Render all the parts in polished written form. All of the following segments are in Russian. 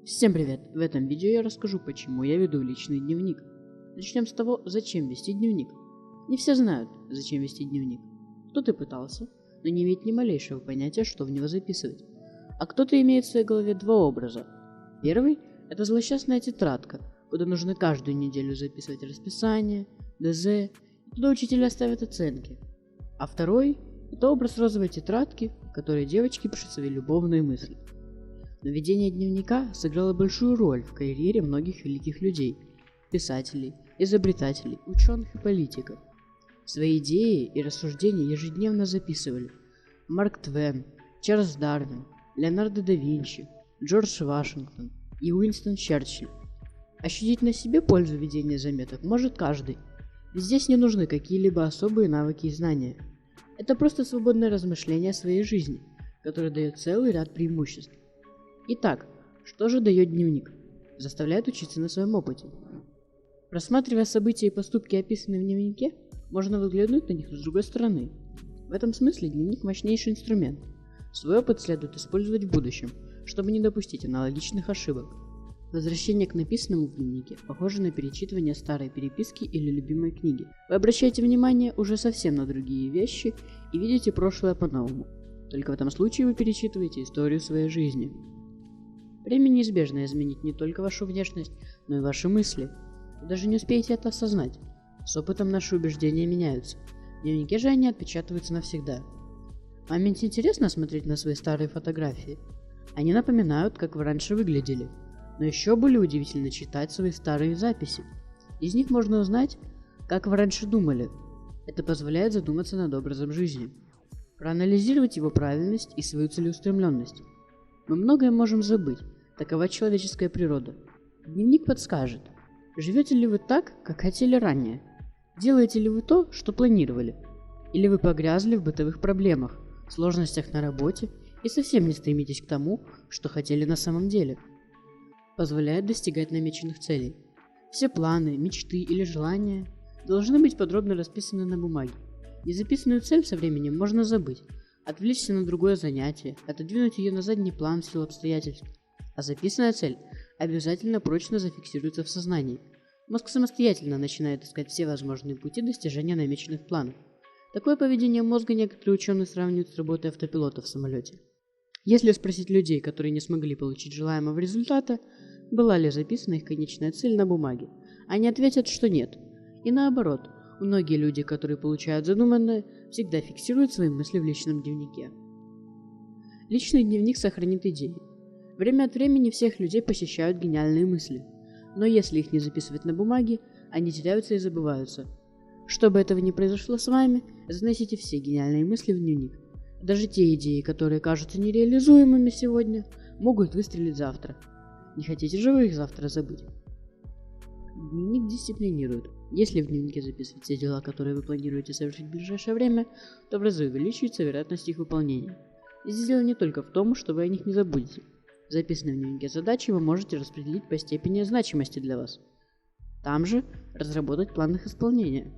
Всем привет! В этом видео я расскажу, почему я веду личный дневник. Начнем с того, зачем вести дневник. Не все знают, зачем вести дневник. Кто-то пытался, но не имеет ни малейшего понятия, что в него записывать. А кто-то имеет в своей голове два образа. Первый – это злосчастная тетрадка, куда нужно каждую неделю записывать расписание, ДЗ, и туда учителя ставят оценки. А второй – это образ розовой тетрадки, в которой девочки пишут свои любовные мысли. Но ведение дневника сыграло большую роль в карьере многих великих людей – писателей, изобретателей, ученых и политиков. Свои идеи и рассуждения ежедневно записывали Марк Твен, Чарльз Дарвин, Леонардо да Винчи, Джордж Вашингтон и Уинстон Черчилль. Ощутить на себе пользу ведения заметок может каждый, ведь здесь не нужны какие-либо особые навыки и знания. Это просто свободное размышление о своей жизни, которое дает целый ряд преимуществ. Итак, что же дает дневник? Заставляет учиться на своем опыте. Рассматривая события и поступки, описанные в дневнике, можно взглянуть на них с другой стороны. В этом смысле дневник – мощнейший инструмент. Свой опыт следует использовать в будущем, чтобы не допустить аналогичных ошибок. Возвращение к написанному в дневнике похоже на перечитывание старой переписки или любимой книги. Вы обращаете внимание уже совсем на другие вещи и видите прошлое по-новому. Только в этом случае вы перечитываете историю своей жизни. Время неизбежно изменит не только вашу внешность, но и ваши мысли. Вы даже не успеете это осознать. С опытом наши убеждения меняются. В дневнике же они отпечатываются навсегда. Вам ведь интересно смотреть на свои старые фотографии? Они напоминают, как вы раньше выглядели. Но еще более удивительно читать свои старые записи. Из них можно узнать, как вы раньше думали. Это позволяет задуматься над образом жизни, проанализировать его правильность и свою целеустремленность. Мы многое можем забыть. Такова человеческая природа. Дневник подскажет, живете ли вы так, как хотели ранее? Делаете ли вы то, что планировали? Или вы погрязли в бытовых проблемах, сложностях на работе и совсем не стремитесь к тому, что хотели на самом деле? Позволяет достигать намеченных целей. Все планы, мечты или желания должны быть подробно расписаны на бумаге. Незаписанную цель со временем можно забыть, отвлечься на другое занятие, отодвинуть ее на задний план в силу обстоятельств. А записанная цель обязательно прочно зафиксируется в сознании. Мозг самостоятельно начинает искать все возможные пути достижения намеченных планов. Такое поведение мозга некоторые ученые сравнивают с работой автопилота в самолете. Если спросить людей, которые не смогли получить желаемого результата, была ли записана их конечная цель на бумаге, они ответят, что нет. И наоборот, многие люди, которые получают задуманное, всегда фиксируют свои мысли в личном дневнике. Личный дневник сохранит идеи. Время от времени всех людей посещают гениальные мысли, но если их не записывать на бумаге, они теряются и забываются. Чтобы этого не произошло с вами, заносите все гениальные мысли в дневник. Даже те идеи, которые кажутся нереализуемыми сегодня, могут выстрелить завтра. Не хотите же вы их завтра забыть? Дневник дисциплинирует. Если в дневнике записывать все дела, которые вы планируете совершить в ближайшее время, то в разы увеличивается вероятность их выполнения. Здесь дело не только в том, что вы о них не забудете. Записанные в дневнике задачи вы можете распределить по степени значимости для вас. Там же разработать план их исполнения.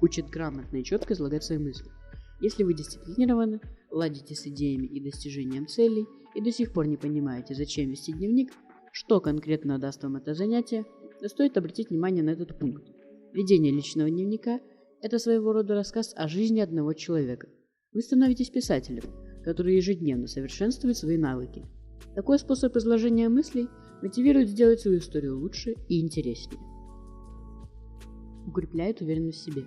Учит грамотно и четко излагать свои мысли. Если вы дисциплинированы, ладите с идеями и достижением целей и до сих пор не понимаете, зачем вести дневник, что конкретно даст вам это занятие, то стоит обратить внимание на этот пункт. Ведение личного дневника – это своего рода рассказ о жизни одного человека. Вы становитесь писателем, который ежедневно совершенствует свои навыки. Такой способ изложения мыслей мотивирует сделать свою историю лучше и интереснее. Укрепляет уверенность в себе.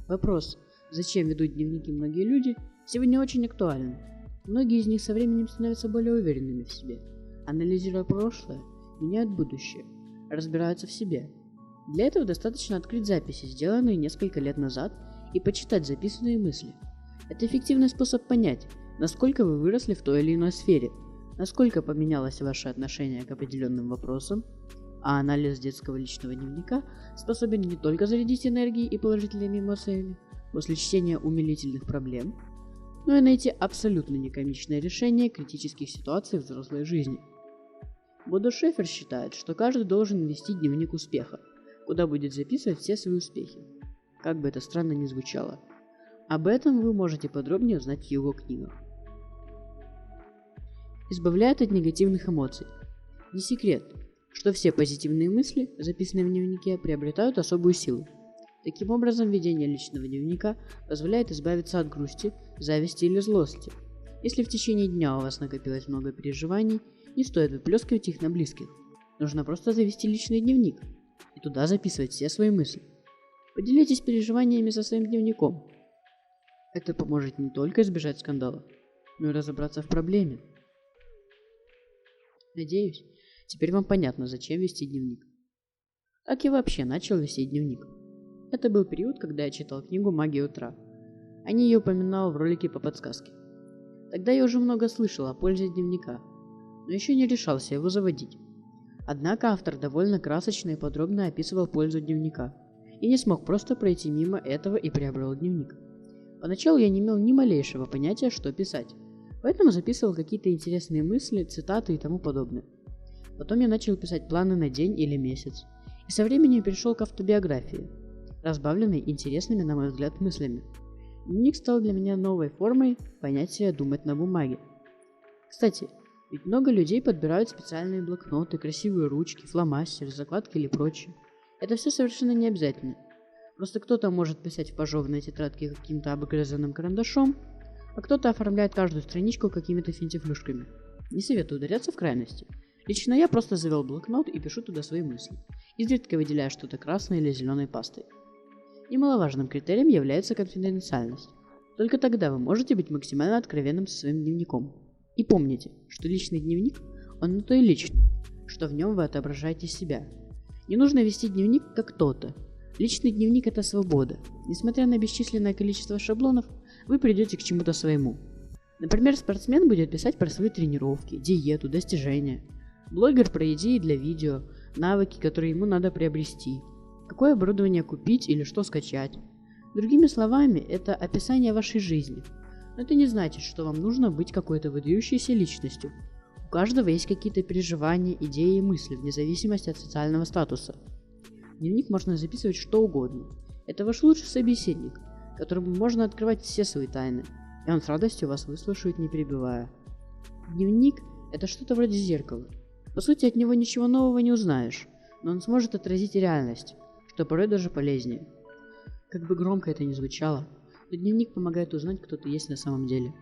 Вопрос, зачем ведут дневники многие люди, сегодня очень актуален. Многие из них со временем становятся более уверенными в себе. Анализируя прошлое, меняют будущее, разбираются в себе. Для этого достаточно открыть записи, сделанные несколько лет назад, и почитать записанные мысли. Это эффективный способ понять, насколько вы выросли в той или иной сфере, насколько поменялось ваше отношение к определенным вопросам, а анализ детского личного дневника способен не только зарядить энергией и положительными эмоциями после чтения умилительных проблем, но и найти абсолютно некомичное решение критических ситуаций в взрослой жизни. Бодо Шефер считает, что каждый должен вести дневник успеха, куда будет записывать все свои успехи. Как бы это странно ни звучало. Об этом вы можете подробнее узнать в его книгах. Избавляет от негативных эмоций. Не секрет, что все позитивные мысли, записанные в дневнике, приобретают особую силу. Таким образом, ведение личного дневника позволяет избавиться от грусти, зависти или злости. Если в течение дня у вас накопилось много переживаний, не стоит выплескивать их на близких. Нужно просто завести личный дневник и туда записывать все свои мысли. Поделитесь переживаниями со своим дневником. Это поможет не только избежать скандалов, но и разобраться в проблеме. Надеюсь, теперь вам понятно, зачем вести дневник. Как я вообще начал вести дневник? Это был период, когда я читал книгу «Магия утра». О ней я упоминал в ролике по подсказке. Тогда я уже много слышал о пользе дневника, но еще не решался его заводить. Однако автор довольно красочно и подробно описывал пользу дневника, и не смог просто пройти мимо этого и приобрел дневник. Поначалу я не имел ни малейшего понятия, что писать, поэтому записывал какие-то интересные мысли, цитаты и тому подобное. Потом я начал писать планы на день или месяц, и со временем перешел к автобиографии, разбавленной интересными, на мой взгляд, мыслями. Дневник стал для меня новой формой понятия «думать на бумаге». Кстати, ведь много людей подбирают специальные блокноты, красивые ручки, фломастеры, закладки или прочее. Это все совершенно не обязательно. Просто кто-то может писать в пожеванной тетрадке каким-то обгрызанным карандашом, а кто-то оформляет каждую страничку какими-то финтифлюшками. Не советую ударяться в крайности. Лично я просто завел блокнот и пишу туда свои мысли, изредка выделяя что-то красной или зеленой пастой. Немаловажным критерием является конфиденциальность. Только тогда вы можете быть максимально откровенным со своим дневником. И помните, что личный дневник, он на то и личный, что в нем вы отображаете себя. Не нужно вести дневник как кто-то. Личный дневник – это свобода. Несмотря на бесчисленное количество шаблонов, вы придете к чему-то своему. Например, спортсмен будет писать про свои тренировки, диету, достижения. Блогер про идеи для видео, навыки, которые ему надо приобрести. Какое оборудование купить или что скачать. Другими словами, это описание вашей жизни. Но это не значит, что вам нужно быть какой-то выдающейся личностью. У каждого есть какие-то переживания, идеи и мысли, вне зависимости от социального статуса. В дневник можно записывать что угодно. Это ваш лучший собеседник, которому можно открывать все свои тайны, и он с радостью вас выслушает, не перебивая. Дневник – это что-то вроде зеркала. По сути, от него ничего нового не узнаешь, но он сможет отразить реальность, что порой даже полезнее. Как бы громко это ни звучало, но дневник помогает узнать, кто ты есть на самом деле.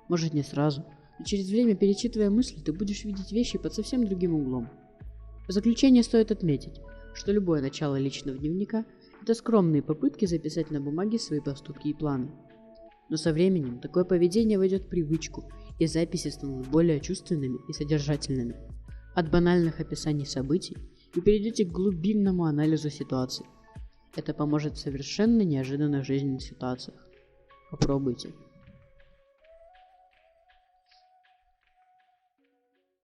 Может, не сразу, но через время, перечитывая мысли, ты будешь видеть вещи под совсем другим углом. В заключение стоит отметить, что любое начало личного дневника – это скромные попытки записать на бумаге свои поступки и планы. Но со временем такое поведение войдет в привычку, и записи станут более чувственными и содержательными. От банальных описаний событий вы перейдете к глубинному анализу ситуации. Это поможет в совершенно неожиданных жизненных ситуациях. Попробуйте.